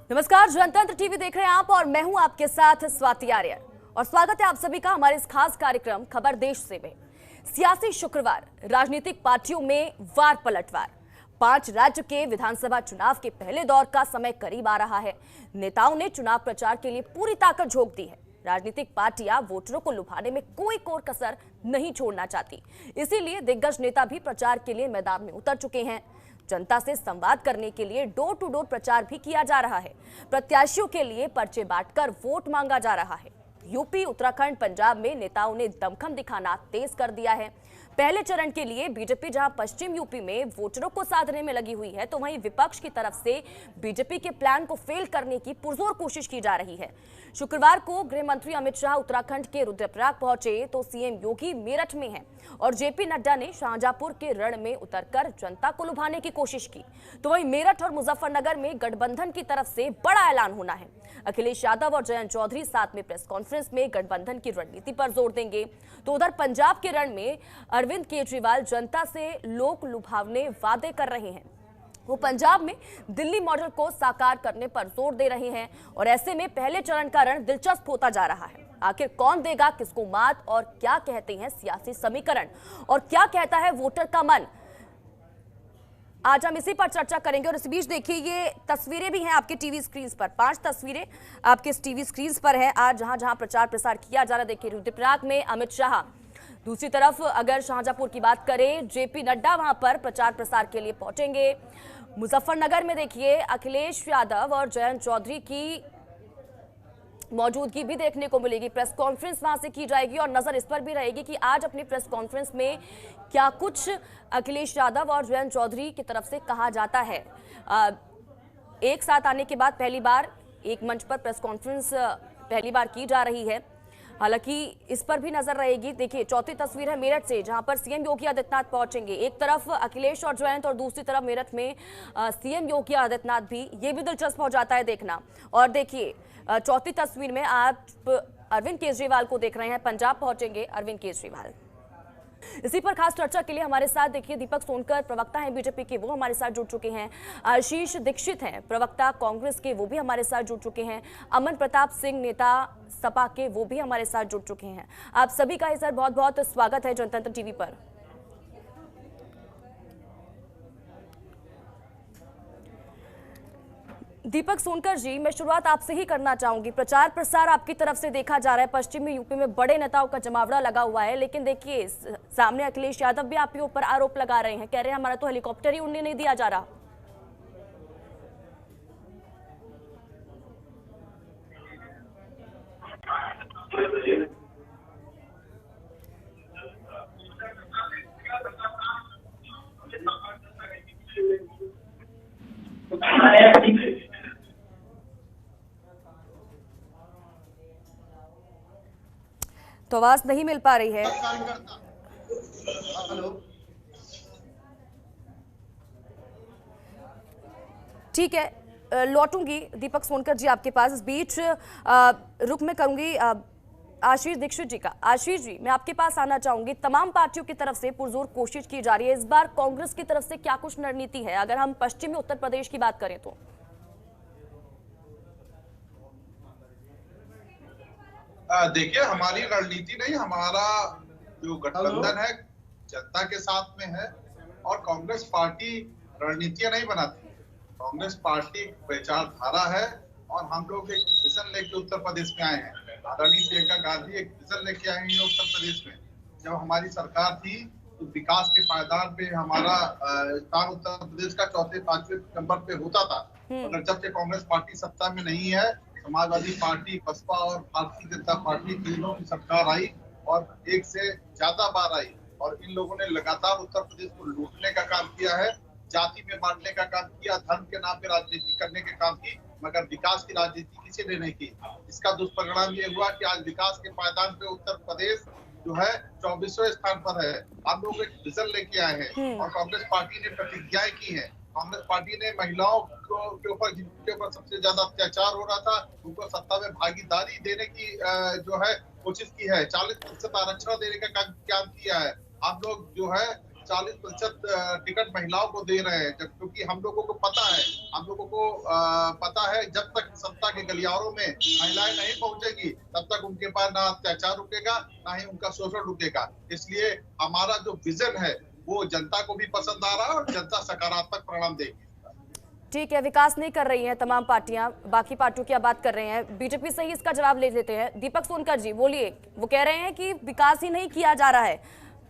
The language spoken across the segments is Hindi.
नमस्कार, जनतंत्र टीवी देख रहे हैं आप और मैं हूं आपके साथ स्वाति आर्य और स्वागत है आप सभी का हमारे इस खास कार्यक्रम खबर देश से में। सियासी शुक्रवार, राजनीतिक पार्टियों में वार पलटवार। 5 राज्य के विधानसभा चुनाव के पहले दौर का समय करीब आ रहा है। नेताओं ने चुनाव प्रचार के लिए पूरी ताकत झोंक दी है। राजनीतिक पार्टियां वोटरों को लुभाने में कोई कोर कसर नहीं छोड़ना चाहती, इसीलिए दिग्गज नेता भी प्रचार के लिए मैदान में उतर चुके हैं। जनता से संवाद करने के लिए डोर टू डोर प्रचार भी किया जा रहा है। प्रत्याशियों के लिए पर्चे बांटकर वोट मांगा जा रहा है। यूपी, उत्तराखंड, पंजाब में नेताओं ने दमखम दिखाना तेज कर दिया है। पहले चरण के लिए बीजेपी जहां पश्चिम यूपी में वोटरों को साधने में लगी हुई है, तो वहीं विपक्ष की तरफ से बीजेपी के प्लान को फेल करने की पुरजोर कोशिश की जा रही है। शुक्रवार को गृह मंत्री अमित शाह उत्तराखंड के रुद्रप्रयाग पहुंचे तो सीएम योगी मेरठ में हैं और जेपी नड्डा ने शाहजहांपुर के रण में उतरकर जनता को लुभाने की कोशिश की। तो वहीं मेरठ और मुजफ्फरनगर में गठबंधन की तरफ से बड़ा ऐलान होना है। अखिलेश यादव और जयंत चौधरी साथ में प्रेस कॉन्फ्रेंस में गठबंधन की रणनीति पर जोर देंगे। तो उधर पंजाब के रण में अरविंद केजरीवाल जनता से लोक लुभावने वादे कर रहे हैं। वो पंजाब में दिल्ली मॉडल को साकार करने पर जोर दे रहे हैं और ऐसे में पहले चरण का रण दिलचस्प होता जा रहा है। आखिर कौन देगा किसको मात और क्या कहते हैं सियासी समीकरण और क्या कहता है वोटर का मन, आज हम इसी पर चर्चा करेंगे। और इस बीच देखिए, ये तस्वीरें भी हैं आपके टीवी स्क्रीन पर। 5 तस्वीरें आपके टीवी स्क्रीन पर है आज जहां जहां प्रचार प्रसार किया जा रहा है। देखिए, रुद्रप्रयाग में अमित शाह, दूसरी तरफ अगर शाहजहांपुर की बात करें, जेपी नड्डा वहां पर प्रचार प्रसार के लिए पहुंचेंगे। मुजफ्फरनगर में देखिए अखिलेश यादव और जयंत चौधरी की मौजूदगी भी देखने को मिलेगी। प्रेस कॉन्फ्रेंस वहां से की जाएगी और नजर इस पर भी रहेगी कि आज अपनी प्रेस कॉन्फ्रेंस में क्या कुछ अखिलेश यादव और जयंत चौधरी की तरफ से कहा जाता है। एक साथ आने के बाद पहली बार एक मंच पर प्रेस कॉन्फ्रेंस पहली बार की जा रही है, हालांकि इस पर भी नजर रहेगी। देखिए, चौथी तस्वीर है मेरठ से, जहां पर सीएम योगी आदित्यनाथ पहुंचेंगे। एक तरफ अखिलेश और जयंत और दूसरी तरफ मेरठ में सीएम योगी आदित्यनाथ भी, ये भी दिलचस्प हो जाता है देखना। और देखिए, चौथी तस्वीर में आप अरविंद केजरीवाल को देख रहे हैं, पंजाब पहुंचेंगे अरविंद केजरीवाल। इसी पर खास चर्चा के लिए हमारे साथ देखिए दीपक सोनकर, प्रवक्ता हैं बीजेपी के, वो हमारे साथ जुड़ चुके हैं। आशीष दीक्षित हैं, प्रवक्ता कांग्रेस के, वो भी हमारे साथ जुड़ चुके हैं। अमन प्रताप सिंह, नेता सपा के, वो भी हमारे साथ जुड़ चुके हैं। आप सभी का सर बहुत बहुत स्वागत है जनतंत्र टीवी पर। दीपक सोनकर जी, मैं शुरुआत आपसे ही करना चाहूंगी। प्रचार प्रसार आपकी तरफ से देखा जा रहा है, पश्चिमी यूपी में बड़े नेताओं का जमावड़ा लगा हुआ है, लेकिन देखिए सामने अखिलेश यादव भी आपके ऊपर आरोप लगा रहे हैं, कह रहे हैं हमारा तो हेलीकॉप्टर ही उड़ने नहीं दिया जा रहा। तो आवाज नहीं मिल पा रही है। ठीक है, लौटूंगी दीपक सोनकर जी आपके पास। इस बीच रुक मैं करूंगी आशीष दीक्षित जी का। आशीष जी, मैं आपके पास आना चाहूंगी। तमाम पार्टियों की तरफ से पुरजोर कोशिश की जा रही है, इस बार कांग्रेस की तरफ से क्या कुछ रणनीति है अगर हम पश्चिमी उत्तर प्रदेश की बात करें तो? देखिए, हमारी रणनीति नहीं, हमारा जो गठबंधन है जनता के साथ में है और कांग्रेस पार्टी रणनीतियां नहीं बनाती। कांग्रेस पार्टी विचारधारा है और हम लोग एक विजन लेके उत्तर प्रदेश में आए हैं। आदरणीय प्रियंका गांधी एक विजन लेके आई है उत्तर प्रदेश में। जब हमारी सरकार थी तो विकास के पायदान पे हमारा स्थान उत्तर प्रदेश का 4-5वें नंबर पे होता था। मगर जब से कांग्रेस पार्टी सत्ता में नहीं है, समाजवादी पार्टी, बसपा और भारतीय जनता पार्टी तीनों की सरकार आई और एक से ज्यादा बार आई और इन लोगों ने लगातार उत्तर प्रदेश को लूटने का काम किया है, जाति में बांटने का काम किया, धर्म के नाम पे राजनीति करने के काम की, मगर विकास की राजनीति किसी ने नहीं की। इसका दुष्परिणाम ये हुआ कि आज विकास के पायदान पे उत्तर प्रदेश जो है 24वें स्थान पर है। हम लोग एक विजन लेके आए हैं और कांग्रेस पार्टी ने प्रतिज्ञाएं की है। कांग्रेस पार्टी ने महिलाओं के ऊपर, जिनके ऊपर सबसे ज्यादा अत्याचार हो रहा था, उनको सत्ता में भागीदारी देने की जो है कोशिश की है। 40% आरक्षण देने का काम किया है। हम लोग जो है 40% टिकट महिलाओं को दे रहे हैं, क्योंकि हम लोगों को पता है जब तक सत्ता के गलियारों में महिलाएं नहीं पहुंचेगी तब तक उनके पास ना अत्याचार रुकेगा ना ही उनका शोषण रुकेगा। इसलिए हमारा जो विजन है वो जनता को भी पसंद आ रहा है और जनता सकारात्मक परिणाम देगी। ठीक है, विकास नहीं कर रही हैं तमाम पार्टियां, बाकी पार्टियों की आप बात कर रहे हैं, बीजेपी से ही इसका जवाब ले लेते हैं। दीपक सोनकर जी बोलिए, वो कह रहे हैं कि विकास ही नहीं किया जा रहा है,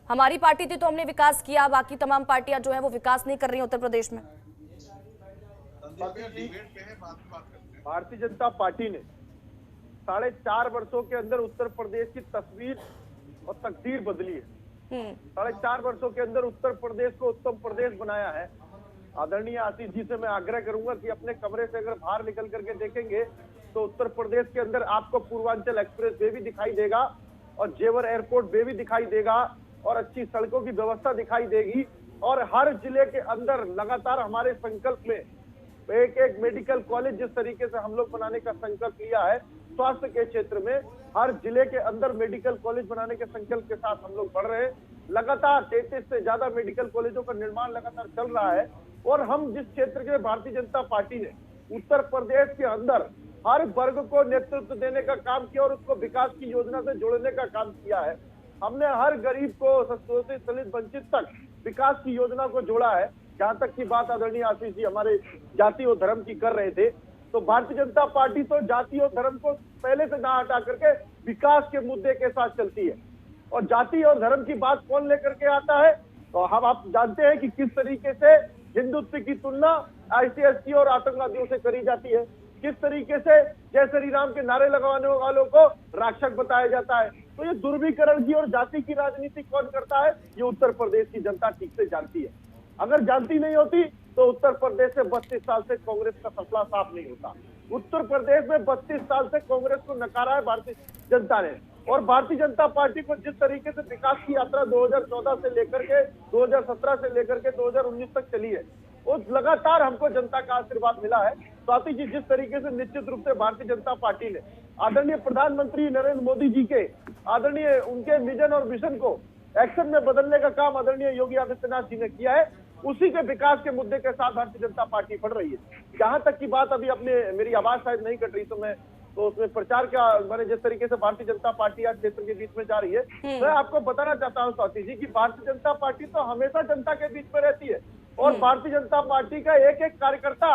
हमारी पार्टी थी तो हमने विकास किया, बाकी तमाम पार्टियां जो है वो विकास नहीं कर रही हैं उत्तर प्रदेश में। भारतीय जनता पार्टी ने 4.5 वर्षों के अंदर उत्तर प्रदेश की तस्वीर और तकदीर बदली है। 4.5 वर्षों के अंदर उत्तर प्रदेश को उत्तम प्रदेश बनाया है। आदरणीय आशीष जी से मैं आग्रह करूंगा कि अपने कमरे से अगर बाहर निकल करके देखेंगे तो उत्तर प्रदेश के अंदर आपको पूर्वांचल एक्सप्रेस वे भी दिखाई देगा और जेवर एयरपोर्ट वे भी दिखाई देगा और अच्छी सड़कों की व्यवस्था दिखाई देगी। और हर जिले के अंदर लगातार हमारे संकल्प में एक एक मेडिकल कॉलेज जिस तरीके से हम लोग बनाने का संकल्प लिया है, स्वास्थ्य के क्षेत्र में हर जिले के अंदर मेडिकल कॉलेज बनाने के संकल्प के साथ हम लोग बढ़ रहे हैं। लगातार 33 से ज्यादा मेडिकल कॉलेजों का निर्माण लगातार चल रहा है। और हम जिस क्षेत्र के भारतीय जनता पार्टी ने उत्तर प्रदेश के अंदर हर वर्ग को नेतृत्व देने का काम किया और उसको विकास की योजना से जोड़ने का काम किया है। हमने हर गरीब को, शोषित, दलित, वंचित तक विकास की योजना को जोड़ा है। जहां तक की बात आदरणीय आशीष जी हमारे जाति और धर्म की कर रहे थे, तो भारतीय जनता पार्टी तो जाति और धर्म को पहले से ना हटा करके विकास के मुद्दे के साथ चलती है। और जाति और धर्म की बात कौन लेकर के आता है, तो हम आप जानते हैं कि किस तरीके से हिंदुत्व की तुलना ICSC और आतंकवादियों से करी जाती है, किस तरीके से जय श्री राम के नारे लगाने वालों को राक्षस बताया जाता है। तो ये ध्रुवीकरण की और जाति की राजनीति कौन करता है, ये उत्तर प्रदेश की जनता ठीक से जानती है। अगर जानती नहीं होती तो उत्तर प्रदेश से 32 साल से कांग्रेस का सपना साफ नहीं होता। उत्तर प्रदेश में 32 साल से कांग्रेस को नकारा है भारतीय जनता ने। और भारतीय जनता पार्टी को जिस तरीके से विकास की यात्रा 2014 से लेकर के 2017 से लेकर के 2019 तक चली है, वो लगातार हमको जनता का आशीर्वाद मिला है। स्वाति जी, जिस तरीके से निश्चित रूप से भारतीय जनता पार्टी ने आदरणीय प्रधानमंत्री नरेंद्र मोदी जी के आदरणीय उनके विजन और मिशन को एक्शन में बदलने का काम आदरणीय योगी आदित्यनाथ जी ने किया है, उसी के विकास के मुद्दे के साथ भारतीय जनता पार्टी बढ़ रही है। जहां तक की बात अभी अपने, मेरी आवाज शायद नहीं कट रही तो उसमें प्रचार का मैंने जिस तरीके से भारतीय जनता पार्टी आज क्षेत्र के बीच में जा रही है, मैं आपको बताना चाहता हूं स्वाति जी कि भारतीय जनता पार्टी तो हमेशा जनता के बीच में रहती है। और भारतीय जनता पार्टी का एक एक कार्यकर्ता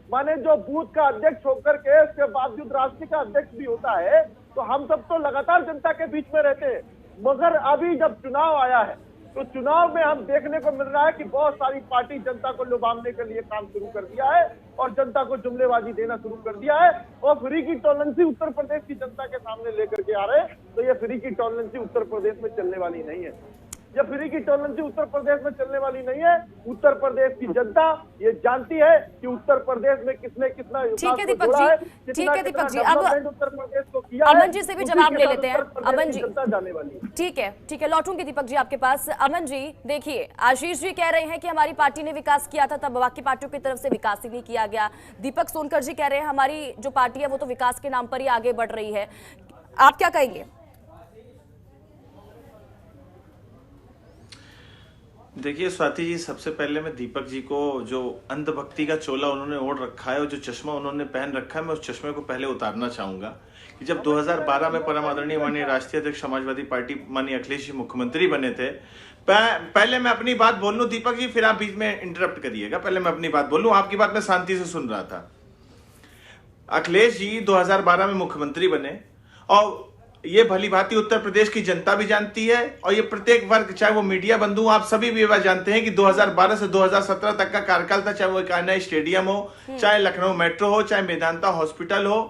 माने जो बूथ का अध्यक्ष होकर के उसके बावजूद राष्ट्रीय का अध्यक्ष भी होता है, तो हम सब तो लगातार जनता के बीच में रहते हैं। मगर अभी जब चुनाव आया है तो चुनाव में हम देखने को मिल रहा है कि बहुत सारी पार्टी जनता को लुभाने के लिए काम शुरू कर दिया है और जनता को जुमलेबाजी देना शुरू कर दिया है। और फ्री की टॉलरेंसी उत्तर प्रदेश की जनता के सामने लेकर के आ रहे हैं। तो ये फ्री की टॉलरेंसी उत्तर प्रदेश में चलने वाली नहीं है। जब फ्री की टॉलरेंसी उत्तर प्रदेश में चलने वाली नहीं है, उत्तर प्रदेश की जनता ये जानती है कि उत्तर प्रदेश में किसने कितना ठीक है दीपक जी, ठीक है दीपक जी, अब उत्तर प्रदेश को किया अमन जी से भी जवाब ले लेते हैं। अमन जी, जनता जाने वाली है। ठीक है, लौटूंगी दीपक जी आपके पास। अमन जी देखिए, आशीष जी कह रहे हैं कि हमारी पार्टी ने विकास किया था, तब बाकी पार्टियों की तरफ से विकास ही नहीं किया गया। दीपक सोनकर जी कह रहे हैं हमारी जो पार्टी है वो तो विकास के नाम पर ही आगे बढ़ रही है। आप क्या कहेंगे? देखिए स्वाति जी, सबसे पहले मैं दीपक जी को, जो अंधभक्ति का चोला उन्होंने ओढ़ रखा है और जो चश्मा उन्होंने पहन रखा है, मैं उस चश्मे को पहले उतारना चाहूंगा कि जब 2012 में परम आदरणीय माननीय राष्ट्रीय अध्यक्ष समाजवादी पार्टी माननीय अखिलेश जी मुख्यमंत्री बने थे, पहले मैं अपनी बात बोल लूं दीपक जी, फिर आप बीच में इंटरप्ट करिएगा। पहले मैं अपनी बात बोल लूं, आपकी बात मैं शांति से सुन रहा था। अखिलेश जी 2012 में मुख्यमंत्री बने और ये भली भांति उत्तर प्रदेश की जनता भी जानती है और ये प्रत्येक वर्ग, चाहे वो मीडिया बंधु, आप सभी भी जानते हैं कि 2012 से 2017 तक का कार्यकाल था, चाहे वो कान्हा स्टेडियम हो, चाहे लखनऊ मेट्रो हो, चाहे मेदांता हॉस्पिटल हो,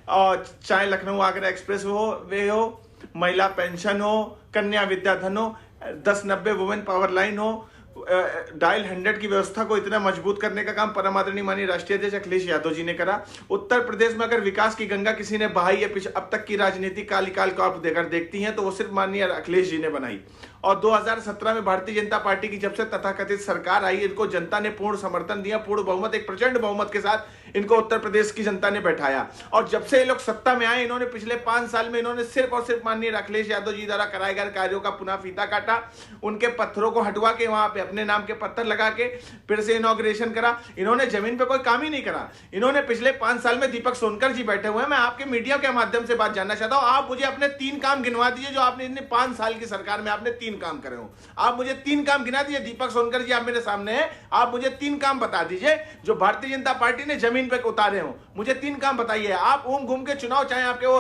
और चाहे लखनऊ आगरा एक्सप्रेस वे हो, महिला पेंशन हो, कन्या विद्याधन हो, 1090 वुमेन पावर लाइन हो, डायल 100 की व्यवस्था को इतना मजबूत करने का काम परम आदरणीय माननीय राष्ट्रीय अध्यक्ष अखिलेश यादव जी ने करा। उत्तर प्रदेश में अगर विकास की गंगा किसी ने बहाई है अब तक की राजनीतिक कालिकाल को आप देखती हैं तो वो सिर्फ माननीय अखिलेश जी ने बनाई। और 2017 में भारतीय जनता पार्टी की जब से तथाकथित सरकार आई, इनको जनता ने पूर्ण समर्थन दिया, पूर्ण बहुमत, एक प्रचंड बहुमत के साथ इनको उत्तर प्रदेश की जनता ने बैठाया। और जब से ये लोग सत्ता में आए, इन्होंने पिछले 5 साल में इन्होंने सिर्फ और सिर्फ माननीय अखिलेश यादव जी द्वारा कराए गए कार्यों का पुनः फीता काटा, उनके पत्थरों को हटवा के वहां पे अपने नाम के पत्थर लगा के फिर से इनॉग्रेशन करा। इन्होंने जमीन पे कोई काम ही नहीं करा। इन्होंने पिछले 5 साल में दीपक सोनकर जी बैठे हुए हैं, मैं आपके मीडिया के माध्यम से बात जानना चाहता हूं, आप मुझे अपने 3 काम गिनवा दीजिए जो आपने इतने 5 साल की सरकार में आपने 3 काम करे हो। आप मुझे 3 काम गिना दीजिए। दीपक सोनकर जी आप मेरे सामने हैं, आप मुझे 3 काम बता दीजिए जो भारतीय जनता पार्टी ने जमीन पे उतारे हो। मुझे 3 काम बताइए। आप घूम के चुनाव, चाहे आपके वो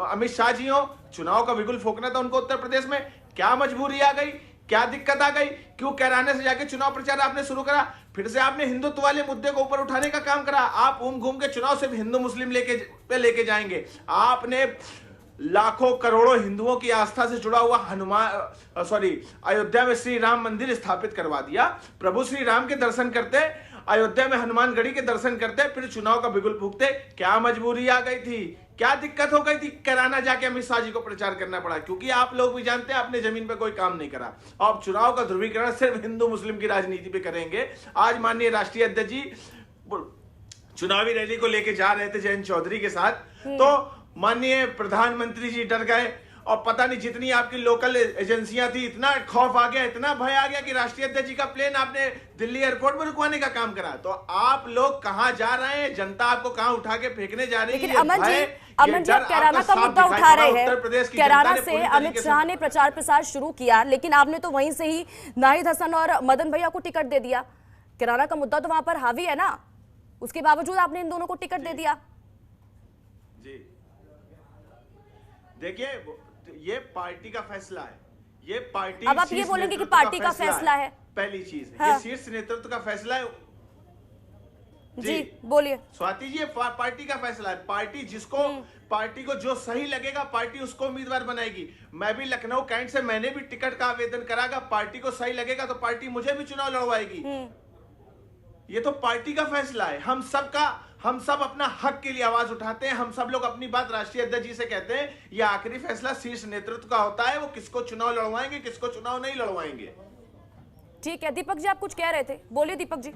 अमित शाह जी हो, चुनाव का बिगुल फूकना था उनको उत्तर प्रदेश में, क्या मजबूरी आ गई, क्या दिक्कत आ गई, क्यों कैराने से जाके चुनाव प्रचार आपने शुरू करा, फिर से आपने हिंदुत्व वाले मुद्दे को ऊपर उठाने का काम करा। आप घूम के चुनाव सिर्फ हिंदू मुस्लिम लेके जाएंगे। आपने लाखों करोड़ों हिंदुओं की आस्था से जुड़ा हुआ अयोध्या में श्री राम मंदिर स्थापित करवा दिया। प्रभु श्री राम के दर्शन करते, अयोध्या में हनुमानगढ़ी के दर्शन करते, फिर चुनाव का बिगुल फूकते। क्या मजबूरी आ गई थी, क्या दिक्कत हो गई थी, कैराना जाके अमित शाह जी को प्रचार करना पड़ा? क्योंकि आप लोग भी जानते हैं आपने जमीन पे कोई काम नहीं करा। और चुनाव का ध्रुवीकरण सिर्फ हिंदू मुस्लिम की राजनीति पे करेंगे। आज माननीय राष्ट्रीय अध्यक्ष जी चुनावी रैली को लेके जा रहे थे जयंत चौधरी के साथ, तो माननीय प्रधानमंत्री जी डर गए और पता नहीं जितनी आपकी लोकल एजेंसियां थी, इतना खौफ आ गया, इतना भय आ गया कि राष्ट्रीय अध्यक्ष जी का प्लेन आपने दिल्ली एयरपोर्ट में रुकवाने का काम करा। तो आप लोग कहां जा रहे हैं, जनता आपको कहां उठा के फेंकने जा रही है? लेकिन अमन जी आप कैराना का मुद्दा उठा रहे हैं। कैराना से अमित शाह ने प्रचार प्रसार शुरू किया, लेकिन आपने तो वहीं से ही नाहिद हसन और मदन भैया को टिकट दे दिया। कैराना का मुद्दा तो वहां पर हावी है ना, उसके बावजूद आपने इन दोनों को टिकट दे दिया। जी देखिए, ये पार्टी का फैसला है, ये पार्टी, अब आप ये बोलेंगे कि पार्टी का फैसला है, पहली चीज हाँ। ये शीर्ष नेतृत्व का फैसला है। जी बोलिए स्वाति जी, ये पार्टी का फैसला है। पार्टी जिसको, पार्टी को जो सही लगेगा पार्टी उसको उम्मीदवार बनाएगी। मैं भी लखनऊ कैंट से मैंने भी टिकट का आवेदन करागा, पार्टी को सही लगेगा तो पार्टी मुझे भी चुनाव लड़वाएगी। ये तो पार्टी का फैसला है। हम सब अपना हक के लिए आवाज उठाते हैं, हम सब लोग अपनी बात राष्ट्रीय अध्यक्ष जी से कहते हैं। यह आखिरी फैसला शीर्ष नेतृत्व का होता है, वो किसको चुनाव लड़वाएंगे, किसको चुनाव नहीं लड़वाएंगे। ठीक है दीपक जी, आप कुछ कह रहे थे, बोलिए दीपक जी।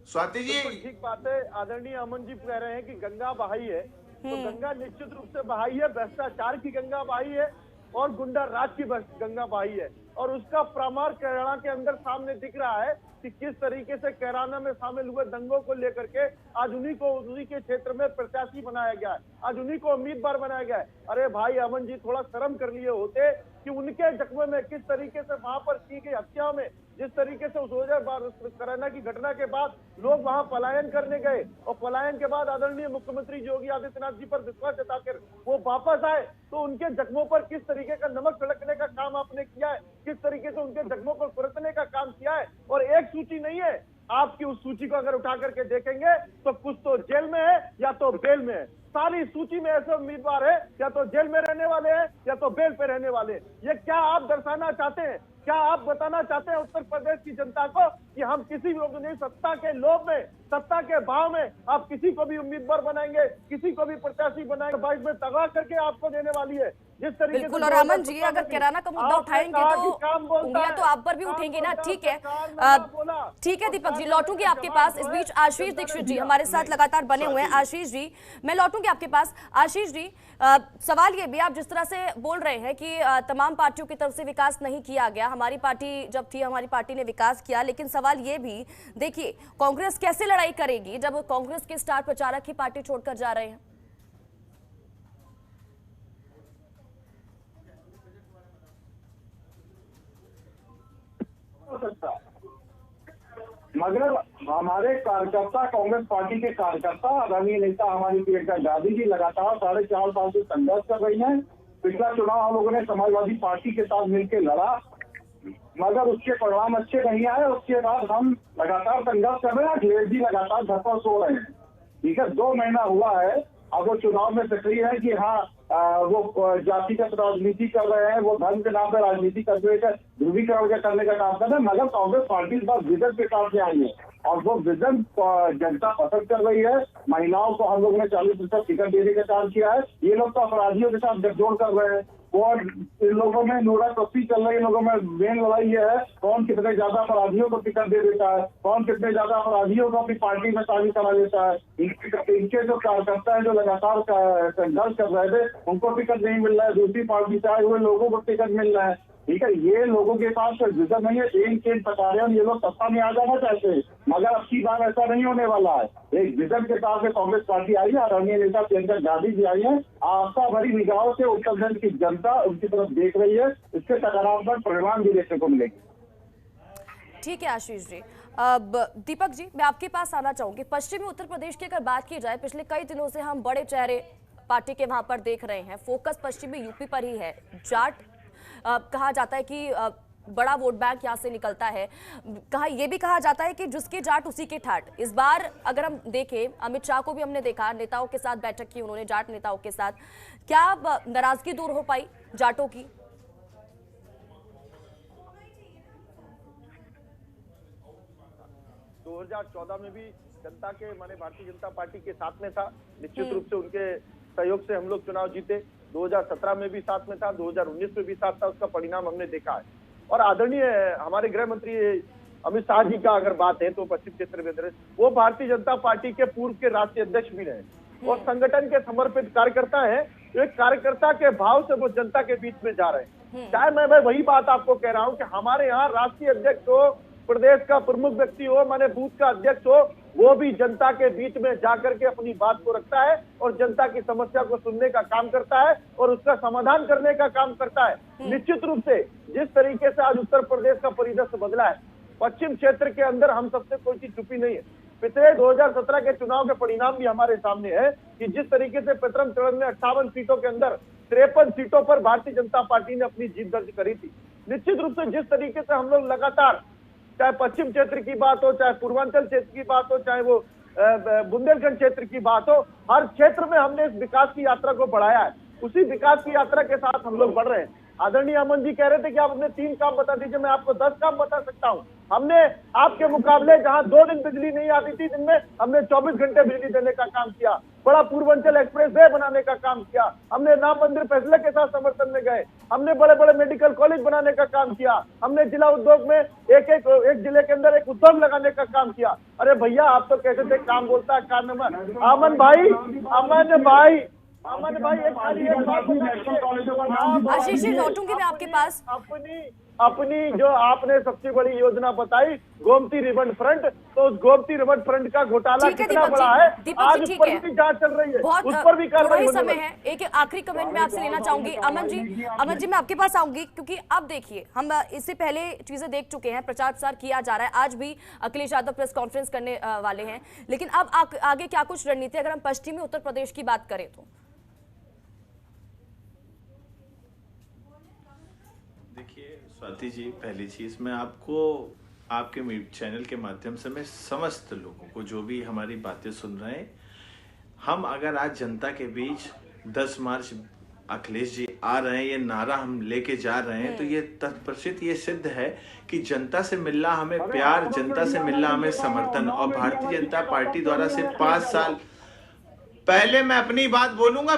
स्वाति जी ठीक बात है, आदरणीय अमन जी कह रहे हैं कि गंगा बहाई है, तो गंगा निश्चित रूप से बहाई है, भ्रष्टाचार की गंगा बहाई है और गुंडा राज की गंगा बहाई है। और उसका प्रमाण कैराना के अंदर सामने दिख रहा है कि किस तरीके से कैराना में शामिल हुए दंगों को लेकर के आज उन्हीं के क्षेत्र में प्रत्याशी बनाया गया है, आज उन्हीं को उम्मीदवार बनाया गया है। अरे भाई अमन जी, थोड़ा शर्म कर लिए होते कि उनके जख्मे में किस तरीके से वहां पर की गई हत्या में, जिस तरीके से उस 2012 कैराना की घटना के बाद लोग वहां पलायन करने गए और पलायन के बाद आदरणीय मुख्यमंत्री योगी आदित्यनाथ जी पर विश्वास जताकर वो वापस आए, तो उनके जख्मों पर किस तरीके का नमक छिड़कने का काम आपने किया है, किस तरीके से उनके जख्मों को सुरतने का काम किया है। और एक सूची नहीं है, आपकी उस सूची को अगर उठा करके देखेंगे तो कुछ तो जेल में है या तो बेल में है। सारी सूची में ऐसे उम्मीदवार है या तो जेल में रहने वाले हैं या तो बेल पे रहने वाले हैं। ये क्या आप दर्शाना चाहते हैं, क्या आप बताना चाहते हैं उत्तर प्रदेश की जनता को कि हम किसी भी नहीं, सत्ता के लोभ में, सत्ता के भाव में आप किसी को भी उम्मीदवार बनाएंगे, किसी को भी प्रत्याशी बनाएंगे, 22 में तगड़ा करके आपको देने वाली है। जिस तरीके बिल्कुल, और अमन जी अगर कैराना का मुद्दा उठाएंगे तो उंगलियां तो आप पर भी उठेंगी ना। ठीक है, ठीक है दीपक जी, लौटूंगी आपके पास। इस बीच आशीष दीक्षित जी हमारे साथ लगातार बने हुए हैं। आशीष जी, मैं लौटूंगी आपके पास। आशीष जी, सवाल ये भी, आप जिस तरह से बोल रहे हैं कि तमाम पार्टियों की तरफ से विकास नहीं किया गया, हमारी पार्टी जब थी हमारी पार्टी ने विकास किया, लेकिन सवाल ये भी देखिए कांग्रेस कैसे लड़ाई करेगी जब कांग्रेस के स्टार प्रचारक ही पार्टी छोड़कर जा रहे हैं। मगर हमारे कार्यकर्ता, कांग्रेस पार्टी के कार्यकर्ता, आदरणीय नेता हमारी प्रियंका गांधी जी लगातार 4.5 साल से संघर्ष कर रही हैं। पिछला चुनाव हम लोगों ने समाजवादी पार्टी के साथ मिलकर लड़ा, मगर उसके परिणाम अच्छे नहीं आए। उसके बाद हम लगातार संघर्ष कर रहे हैं, अखिलेश जी लगातार घर पर सो रहे हैं। ठीक है, 2 महीना हुआ है, अब वो चुनाव में सक्रिय है कि हाँ वो जातिगत राजनीति कर रहे हैं, वो धर्म के नाम पर राजनीति करने का ध्रुवीकरण करने का काम कर रहे हैं। मगर कांग्रेस पार्टी इस बार विगत के साथ में आई है। और वो विजन जनता पसंद कर रही है। महिलाओं को हम लोगों ने 40% टिकट देने का काम किया है। ये लोग तो अपराधियों के साथ गठजोड़ कर रहे हैं और इन लोगों में नूरा कस्ती चल रही है। लोगों में मेन लड़ाई ये है कौन कितने ज्यादा अपराधियों को टिकट दे देता है, कौन कितने ज्यादा अपराधियों को अपनी पार्टी में शामिल करा देता है। इनके जो कार्यकर्ता है जो लगातार संघर्ष कर रहे थे उनको टिकट नहीं मिल रहा है, दूसरी पार्टी से आए हुए लोगों को टिकट मिल रहा है। ठीक है, ये लोगों के पास विजन नहीं है, एम बता रहे हैं, ये लोग सत्ता में आ जाना चाहते हैं, मगर अब की बार ऐसा नहीं होने वाला है। एक विजन के साथ में कांग्रेस पार्टी आई है, आदरणीय नेता प्रियंका गांधी जी आई है। आस्था भरी निगाहों से उत्तर प्रदेश की जनता उनकी तरफ देख रही है, इसके सकारात्मक परिणाम भी देखने को मिलेंगे। ठीक है आशीष जी। अब दीपक जी, मैं आपके पास आना चाहूंगी। पश्चिमी उत्तर प्रदेश की अगर बात की जाए, पिछले कई दिनों से हम बड़े चेहरे पार्टी के वहां पर देख रहे हैं। फोकस पश्चिमी यूपी पर ही है। जाट कहा जाता है कि बड़ा वोट बैंक यहाँ से निकलता है। ये भी कहा जाता है कि जिसके जाट उसी के ठाट। इस बार अगर हम देखें, अमित शाह को भी हमने देखा, नेताओं के साथ बैठक की उन्होंने, जाट नेताओं के साथ। क्या नाराजगी दूर हो पाई जाटों की? 2014 में भी जनता के माने भारतीय जनता पार्टी के साथ में था। निश्चित रूप से उनके सहयोग से हम लोग चुनाव जीते। 2017 में भी साथ में था, 2019 में भी साथ था। उसका परिणाम हमने देखा है। और आदरणीय हमारे गृह मंत्री अमित शाह जी का अगर बात है तो पश्चिम क्षेत्र में वो भारतीय जनता पार्टी के पूर्व के राष्ट्रीय अध्यक्ष भी रहे और संगठन के समर्पित कार्यकर्ता है। एक कार्यकर्ता के भाव से वो जनता के बीच में जा रहे हैं। चाहे मैं वही बात आपको कह रहा हूँ कि हमारे यहाँ राष्ट्रीय अध्यक्ष हो, प्रदेश का प्रमुख व्यक्ति हो, माने बूथ का अध्यक्ष हो, वो भी जनता के बीच में जाकर के अपनी बात को रखता है और जनता की समस्या को सुनने का काम करता है और उसका समाधान करने का काम करता है। निश्चित रूप से जिस तरीके से आज उत्तर प्रदेश का परिदृश्य बदला है, पश्चिम क्षेत्र के अंदर हम सबसे कोई चीज छुपी नहीं है। पिछले 2017 के चुनाव के परिणाम भी हमारे सामने है कि जिस तरीके से प्रथम चरण में 58 सीटों के अंदर 53 सीटों पर भारतीय जनता पार्टी ने अपनी जीत दर्ज करी थी। निश्चित रूप से जिस तरीके से हम लोग लगातार, चाहे पश्चिम क्षेत्र की बात हो, चाहे पूर्वांचल क्षेत्र की बात हो, चाहे वो बुंदेलखंड क्षेत्र की बात हो, हर क्षेत्र में हमने इस विकास की यात्रा को बढ़ाया है। उसी विकास की यात्रा के साथ हम लोग बढ़ रहे हैं। आदरणीय अमन जी कह रहे थे कि आप अपने 3 काम बता दीजिए, मैं आपको 10 काम बता सकता हूं। हमने आपके मुकाबले जहां 2 दिन बिजली नहीं आती थी दिन में, हमने 24 घंटे बिजली देने का काम किया। बड़ा पूर्वांचल एक्सप्रेस वे बनाने का काम किया। हमने राम मंदिर फैसले के साथ समर्थन में गए। हमने बड़े बड़े मेडिकल कॉलेज बनाने का काम किया। हमने जिला उद्योग में एक जिले के अंदर एक उद्योग लगाने का काम किया। अरे भैया, आप तो कहते थे काम बोलता है काम नंबर। अमन भाई एक खाली एक बात, आशीष जी लौटूंगी मैं आपके पास। अपनी जो आपने सबसे बड़ी योजना बताई गोमती रिबन फ्रंट, तो उस गोमती रिबन फ्रंट का घोटाला कितना बड़ा है, आज उस पर भी जांच चल रही है, उस पर भी कार्रवाई होने समय है। एक आखिरी कमेंट मैं आपसे लेना चाहूंगी अमन जी मैं आपके पास आऊंगी, क्योंकि अब देखिए हम इससे पहले चीजें देख चुके हैं, प्रचार प्रसार किया जा रहा है। आज भी अखिलेश यादव प्रेस कॉन्फ्रेंस करने वाले हैं, लेकिन अब आगे क्या कुछ रणनीति, अगर हम पश्चिमी उत्तर प्रदेश की बात करें तो? देखिए स्वाति जी, पहली चीज मैं आपको आपके चैनल के माध्यम से मैं समस्त लोगों को जो भी हमारी बातें सुन रहे हैं, हम अगर आज जनता के बीच 10 मार्च अखिलेश जी आ रहे हैं, ये नारा हम लेके जा रहे हैं, तो ये तत्परचित ये सिद्ध है कि जनता से मिलना हमें प्यार, जनता से मिलना हमें समर्थन। और भारतीय जनता पार्टी द्वारा से 5 साल पहले, मैं अपनी बात बोलूंगा,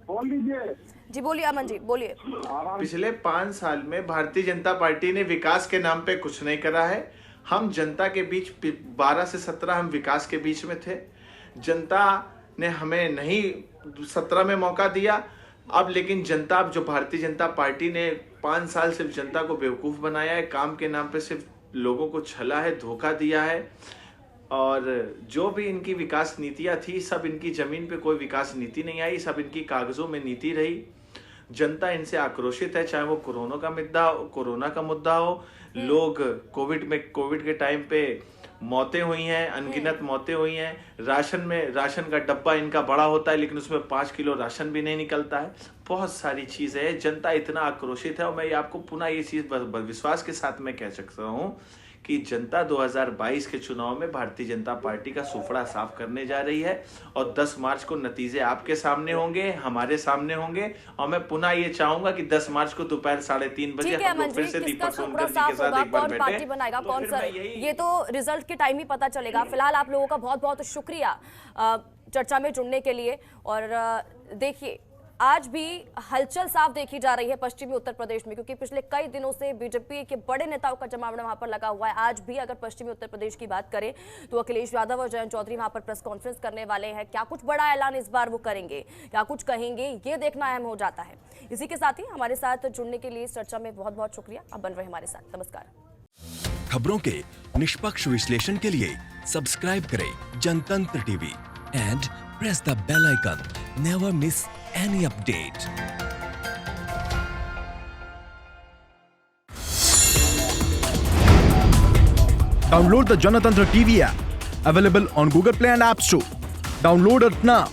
बोल लीजिए जी, बोलिए अमन जी, बोलिए। पिछले 5 साल में भारतीय जनता पार्टी ने विकास के नाम पे कुछ नहीं करा है। हम जनता के बीच 12 से 17 हम विकास के बीच में थे। जनता ने हमें नहीं 17 में मौका दिया। अब लेकिन जनता, अब जो भारतीय जनता पार्टी ने 5 साल सिर्फ जनता को बेवकूफ बनाया है, काम के नाम पे सिर्फ लोगों को छला है, धोखा दिया है। और जो भी इनकी विकास नीतियां थी, सब इनकी जमीन पे कोई विकास नीति नहीं आई, सब इनकी कागजों में नीति रही। जनता इनसे आक्रोशित है, चाहे वो कोरोना का मुद्दा हो, लोग कोविड के टाइम पे मौतें हुई हैं, अनगिनत मौतें हुई हैं। राशन का डब्बा इनका बड़ा होता है, लेकिन उसमें 5 किलो राशन भी नहीं निकलता है। बहुत सारी चीजें है, जनता इतना आक्रोशित है। और मैं आपको पुनः ये चीज विश्वास के साथ मैं कह सकता हूँ कि जनता 2022 के चुनाव में भारतीय जनता पार्टी का सुफड़ा साफ करने जा रही है और 10 मार्च को नतीजे आपके सामने होंगे, हमारे सामने होंगे। और मैं पुनः ये चाहूंगा कि 10 मार्च को दोपहर 3:30 बजे ठीक है हम लोग अमन फिर जी, से किसका दीपक सुपड़ा सोनकर जी के साफ साथ होगा, एक बार कौन पार्टी बैठे। बनाएगा, तो कौन फिर मैं सर, यही ये तो रिजल्ट के टाइम ही पता चलेगा। फिलहाल आप लोगों का बहुत बहुत शुक्रिया चर्चा में जुड़ने के लिए। और देखिए आज भी हलचल साफ देखी जा रही है पश्चिमी उत्तर प्रदेश में, क्योंकि पिछले कई दिनों से बीजेपी के बड़े नेताओं का जमावड़ा वहां पर लगा हुआ है। आज भी अगर पश्चिमी उत्तर प्रदेश की बात करें तो अखिलेश यादव और जयंत चौधरी वहां पर प्रेस कॉन्फ्रेंस करने वाले हैं। क्या कुछ बड़ा ऐलान इस बार वो करेंगे, क्या कुछ कहेंगे, ये देखना अहम हो जाता है। इसी के साथ ही हमारे साथ जुड़ने के लिए चर्चा में बहुत बहुत शुक्रिया। आप बन रहे हमारे साथ। नमस्कार। खबरों के निष्पक्ष विश्लेषण के लिए सब्सक्राइब करें Janatantra TV and press the bell icon. Never miss any update. Download the Janatantra TV app, available on Google Play and App Store. Download it now.